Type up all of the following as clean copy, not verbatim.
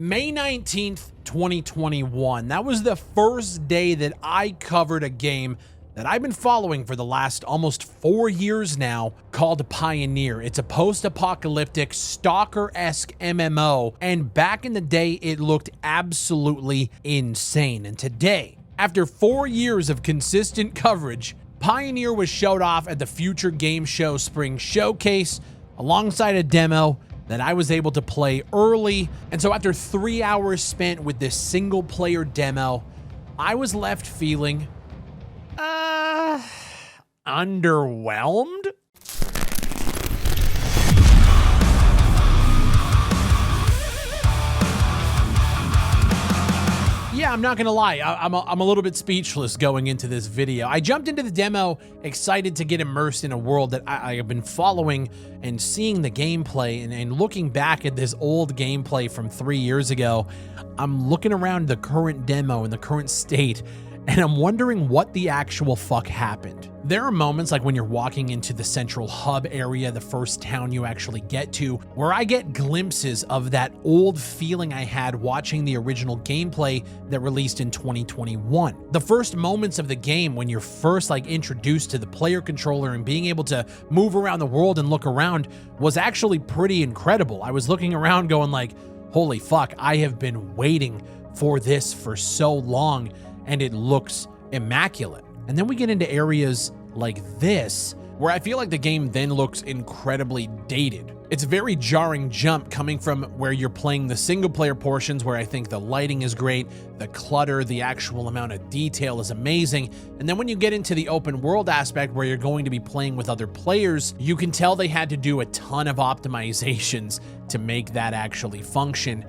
May 19th, 2021. That was the first day that I covered a game that I've been following for the last almost 4 years now, called Pioneer. It's a post-apocalyptic stalker-esque MMO, and back in the day, it looked absolutely insane. And today, after 4 years of consistent coverage, Pioneer was showed off at the Future Game Show Spring Showcase alongside a demo that I was able to play early. And so after 3 hours spent with this single player demo, I was left feeling underwhelmed. Yeah, I'm not gonna lie, I'm a little bit speechless going into this video. I jumped into the demo excited to get immersed in a world that I have been following and seeing the gameplay, and looking back at this old gameplay from 3 years ago. I'm looking around the current demo and the current state, and I'm wondering what the actual fuck happened. There are moments like when you're walking into the central hub area, the first town you actually get to, where I get glimpses of that old feeling I had watching the original gameplay that released in 2021. The first moments of the game when you're first introduced to the player controller and being able to move around the world and look around was actually pretty incredible. I was looking around going like, holy fuck, I have been waiting for this for so long, and it looks immaculate. And then we get into areas like this, where I feel like the game then looks incredibly dated. It's a very jarring jump coming from where you're playing the single player portions, where I think the lighting is great, the clutter, the actual amount of detail is amazing. And then when you get into the open world aspect where you're going to be playing with other players, you can tell they had to do a ton of optimizations to make that actually function.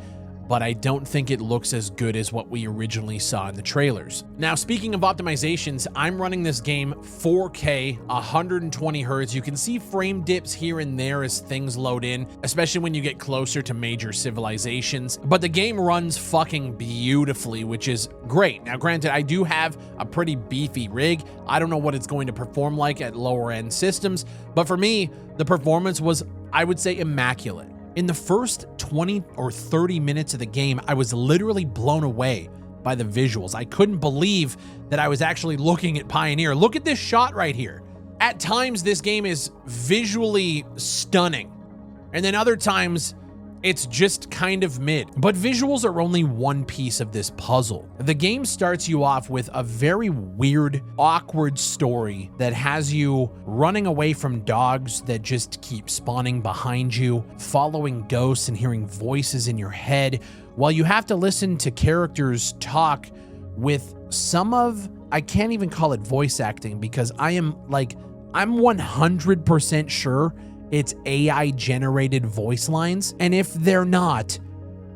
But I don't think it looks as good as what we originally saw in the trailers. Now, speaking of optimizations, I'm running this game 4K, 120 hertz. You can see frame dips here and there as things load in, especially when you get closer to major civilizations. But the game runs fucking beautifully, which is great. Now, granted, I do have a pretty beefy rig. I don't know what it's going to perform like at lower end systems, but for me, the performance was, I would say, immaculate. In the first 20 or 30 minutes of the game, I was literally blown away by the visuals. I couldn't believe that I was actually looking at Pioneer. Look at this shot right here. At times, this game is visually stunning, and then other times, it's just kind of mid. But visuals are only one piece of this puzzle. The game starts you off with a very weird, awkward story that has you running away from dogs that just keep spawning behind you, following ghosts and hearing voices in your head, while you have to listen to characters talk with some of, I can't even call it voice acting, because I'm 100% sure it's AI generated voice lines. And if they're not,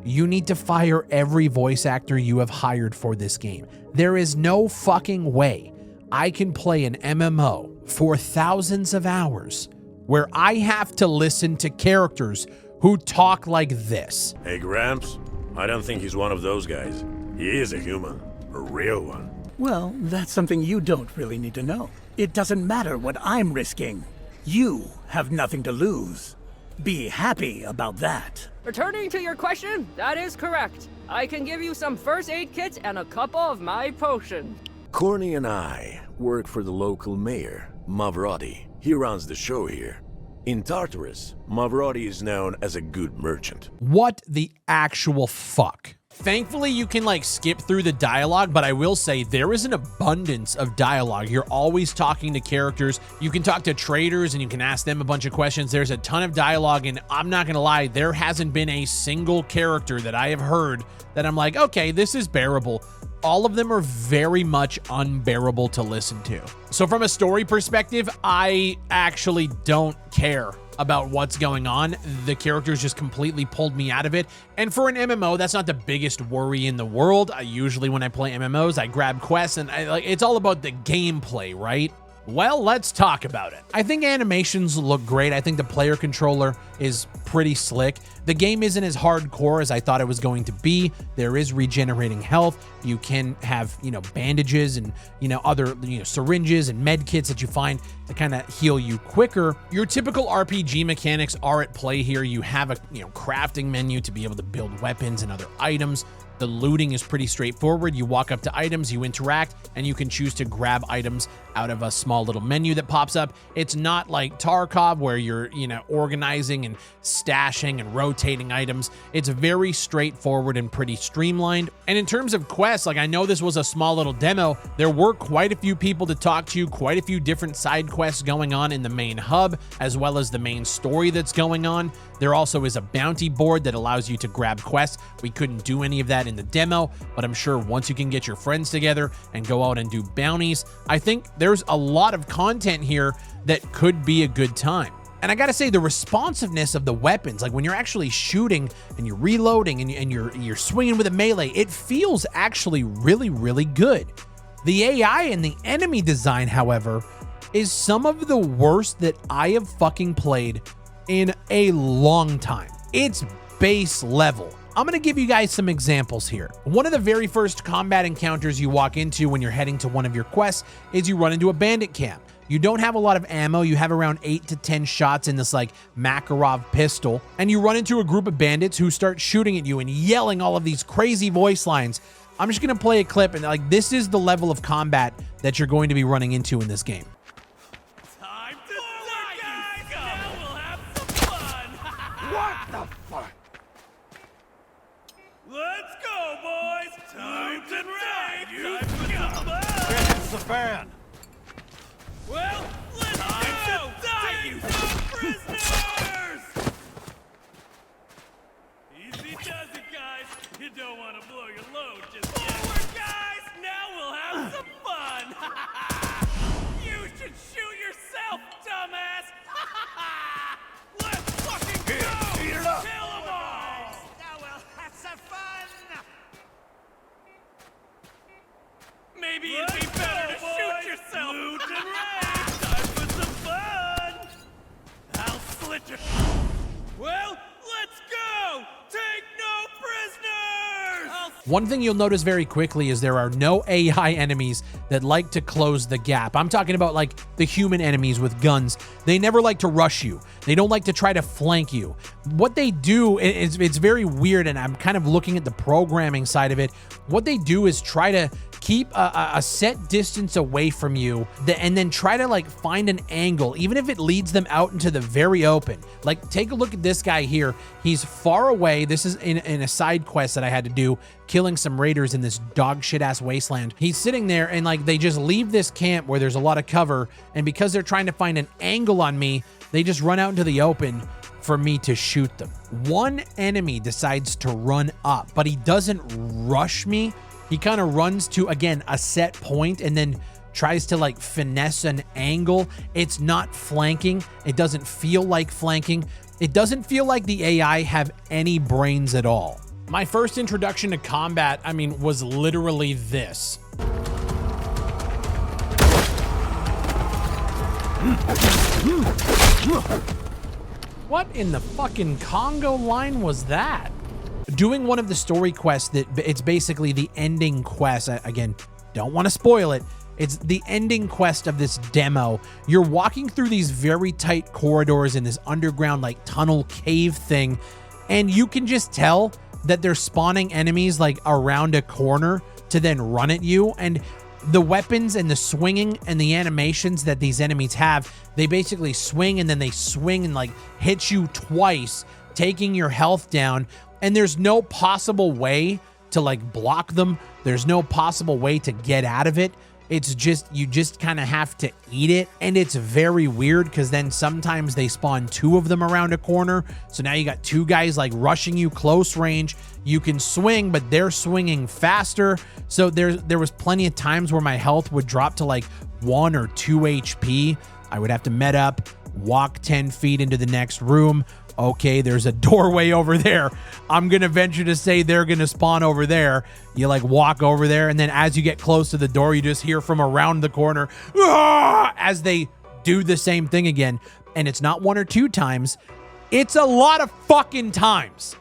you need to fire every voice actor you have hired for this game. There is no fucking way I can play an MMO for thousands of hours where I have to listen to characters who talk like this. Hey, Gramps, I don't think he's one of those guys. He is a human, a real one. Well, that's something you don't really need to know. It doesn't matter what I'm risking. You have nothing to lose. Be happy about that. Returning to your question, that is correct. I can give you some first aid kits and a couple of my potions. Corny and I work for the local mayor, Mavrotti. He runs the show here. In Tartarus, Mavrotti is known as a good merchant. What the actual fuck? Thankfully, you can skip through the dialogue, but I will say there is an abundance of dialogue. You're always talking to characters. You can talk to traders and you can ask them a bunch of questions. There's a ton of dialogue, and I'm not gonna lie, there hasn't been a single character that I have heard that I'm like, okay, this is bearable. All of them are very much unbearable to listen to. So from a story perspective, I actually don't care about what's going on. The characters just completely pulled me out of it. And for an MMO, that's not the biggest worry in the world. Usually when I play MMOs, I grab quests and it's all about the gameplay, right? Well, let's talk about it. I think animations look great. I think the player controller is pretty slick. The game isn't as hardcore as I thought it was going to be. There is regenerating health. You can have, bandages and, other, syringes and med kits that you find to kind of heal you quicker. Your typical RPG mechanics are at play here. You have a, crafting menu to be able to build weapons and other items. The looting is pretty straightforward. You walk up to items, you interact, and you can choose to grab items out of a small little menu that pops up. It's not like Tarkov where you're, organizing and stashing and rotating items. It's very straightforward and pretty streamlined. And in terms of quests, I know this was a small little demo. There were quite a few people to talk to, quite a few different side quests going on in the main hub, as well as the main story that's going on. There also is a bounty board that allows you to grab quests. We couldn't do any of that in the demo, but I'm sure once you can get your friends together and go out and do bounties, I think there's a lot of content here that could be a good time. And I gotta say, the responsiveness of the weapons, when you're actually shooting and you're reloading and you're swinging with a melee, it feels actually really, really good. The AI and the enemy design, however, is some of the worst that I have fucking played in a long time. It's base level. I'm gonna give you guys some examples here. One of the very first combat encounters you walk into when you're heading to one of your quests is you run into a bandit camp. You don't have a lot of ammo. You have around 8 to 10 shots in this Makarov pistol, and you run into a group of bandits who start shooting at you and yelling all of these crazy voice lines. I'm just gonna play a clip, and this is the level of combat that you're going to be running into in this game. What the fuck? Let's go, boys! Time to raid! Time for some fun! Here hits the fan! Well, let's go! Take no prisoners! Easy does it, guys. You don't want to blow your load just yet. Forward, guys! Now we'll have some fun! You should shoot yourself, dumbass! Let's fucking go! Eat it up! Kill them all! Now we'll have some fun! Maybe it'd be better to shoot yourself! Loot and raid! Time for some fun! I'll slit your... Well, let's go! Take no prisoners! One thing you'll notice very quickly is there are no AI enemies that like to close the gap. I'm talking about the human enemies with guns. They never like to rush you. They don't like to try to flank you. What they do is it's very weird, and I'm kind of looking at the programming side of it. What they do is try to keep a set distance away from you and then try to find an angle, even if it leads them out into the very open. Take a look at this guy here. He's far away. This is in a side quest that I had to do, killing some raiders in this dog shit ass wasteland. He's sitting there and they just leave this camp where there's a lot of cover, and because they're trying to find an angle on me, they just run out into the open for me to shoot them. One enemy decides to run up, but he doesn't rush me. He kind of runs to, again, a set point and then tries to finesse an angle. It's not flanking. It doesn't feel like flanking. It doesn't feel like the AI have any brains at all. My first introduction to combat, was literally this. What in the fucking Congo line was that? Doing one of the story quests that it's basically the ending quest. Again, don't want to spoil it. It's the ending quest of this demo. You're walking through these very tight corridors in this underground tunnel cave thing, and you can just tell that they're spawning enemies around a corner to then run at you. And the weapons and the swinging and the animations that these enemies have, they basically swing and then they swing and hit you twice, taking your health down. And there's no possible way to block them. There's no possible way to get out of it. It's just, you just kind of have to eat it. And it's very weird because then sometimes they spawn two of them around a corner. So now you got two guys rushing you close range. You can swing, but they're swinging faster. So there was plenty of times where my health would drop to 1 or 2 HP. I would have to med up, walk 10 feet into the next room, okay, there's a doorway over there. I'm going to venture to say they're going to spawn over there. You like walk over there, and then as you get close to the door, you just hear from around the corner, "Ah!" as they do the same thing again. And it's not 1 or 2 times. It's a lot of fucking times.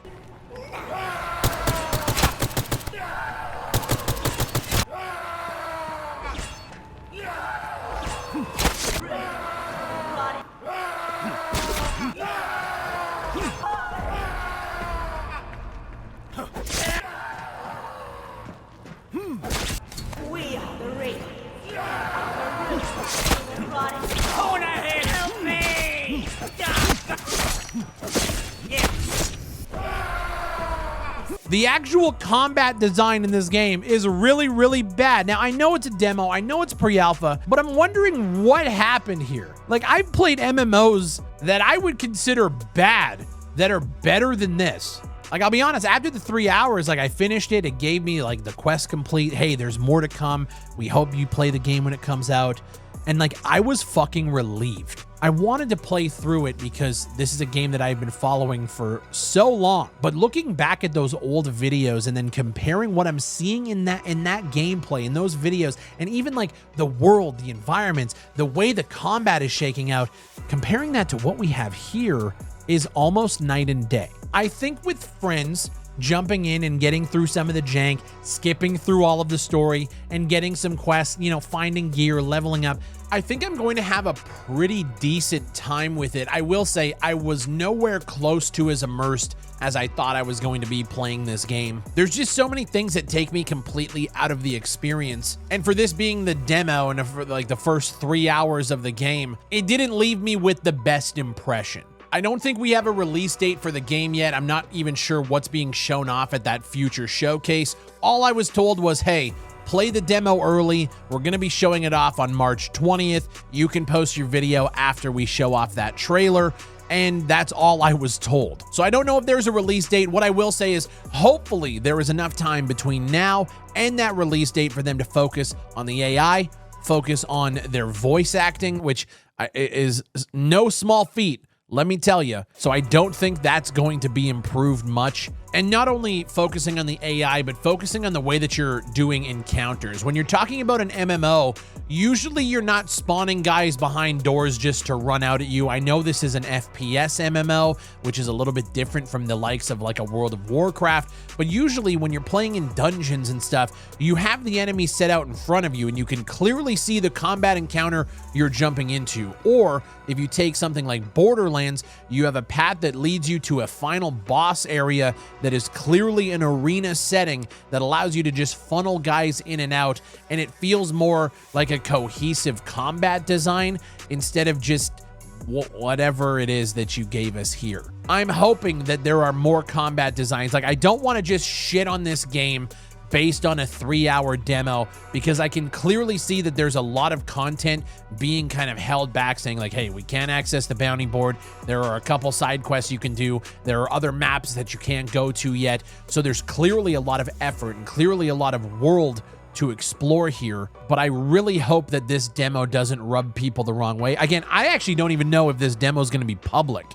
The actual combat design in this game is really, really bad. Now, I know it's a demo, I know it's pre-alpha, but I'm wondering what happened here. Like, I've played MMOs that I would consider bad that are better than this. Like, I'll be honest, after the 3 hours, like, I finished it. It gave me, like, the quest complete. Hey, there's more to come. We hope you play the game when it comes out. And, like, I was fucking relieved. I wanted to play through it because this is a game that I've been following for so long. But looking back at those old videos and then comparing what I'm seeing in that gameplay, in those videos, and even like the world, the environments, the way the combat is shaking out, comparing that to what we have here is almost night and day. I think with friends, jumping in and getting through some of the jank, skipping through all of the story and getting some quests, you know, finding gear, leveling up, I think I'm going to have a pretty decent time with it. I will say I was nowhere close to as immersed as I thought I was going to be playing this game. There's just so many things that take me completely out of the experience. And for this being the demo and for like the first 3 hours of the game, it didn't leave me with the best impression. I don't think we have a release date for the game yet. I'm not even sure what's being shown off at that future showcase. All I was told was, hey, play the demo early. We're going to be showing it off on March 20th. You can post your video after we show off that trailer. And that's all I was told. So I don't know if there's a release date. What I will say is hopefully there is enough time between now and that release date for them to focus on the AI, focus on their voice acting, which is no small feat, let me tell you. So I don't think that's going to be improved much. And not only focusing on the AI, but focusing on the way that you're doing encounters. When you're talking about an MMO, usually you're not spawning guys behind doors just to run out at you. I know this is an FPS MMO, which is a little bit different from the likes of like a World of Warcraft. But usually when you're playing in dungeons and stuff, you have the enemy set out in front of you and you can clearly see the combat encounter you're jumping into. Or if you take something like Borderlands, you have a path that leads you to a final boss area that is clearly an arena setting that allows you to just funnel guys in and out, and it feels more like a cohesive combat design instead of just whatever it is that you gave us here. I'm hoping that there are more combat designs. Like, I don't want to just shit on this game based on a 3-hour demo, because I can clearly see that there's a lot of content being kind of held back, saying like, hey, we can't access the bounty board. There are a couple side quests you can do. There are other maps that you can't go to yet. So there's clearly a lot of effort and clearly a lot of world to explore here, but I really hope that this demo doesn't rub people the wrong way. Again, I actually don't even know if this demo is going to be public.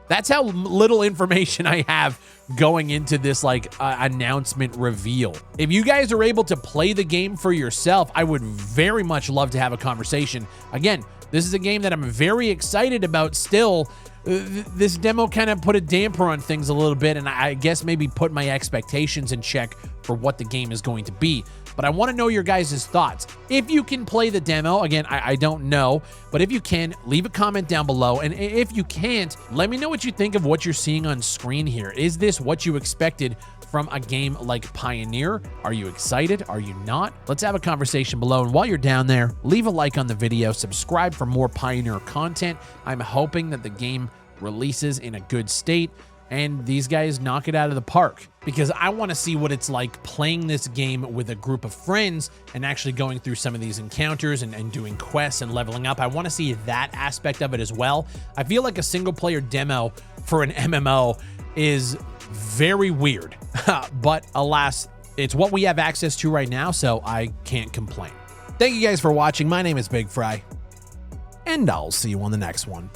That's how little information I have going into this like announcement reveal. If you guys are able to play the game for yourself, I would very much love to have a conversation. Again, this is a game that I'm very excited about still. This demo kind of put a damper on things a little bit, and I guess maybe put my expectations in check for what the game is going to be. But I want to know your guys' thoughts. If you can play the demo, again, I don't know, but if you can, leave a comment down below. And if you can't, let me know what you think of what you're seeing on screen here. Is this what you expected from a game like Pioneer? Are you excited? Are you not? Let's have a conversation below. And while you're down there, leave a like on the video, subscribe for more Pioneer content. I'm hoping that the game releases in a good state and these guys knock it out of the park, because I want to see what it's like playing this game with a group of friends and actually going through some of these encounters and doing quests and leveling up. I want to see that aspect of it as well. I feel like a single player demo for an MMO is very weird, but alas, it's what we have access to right now, so I can't complain. Thank you guys for watching. My name is Big Fry, and I'll see you on the next one.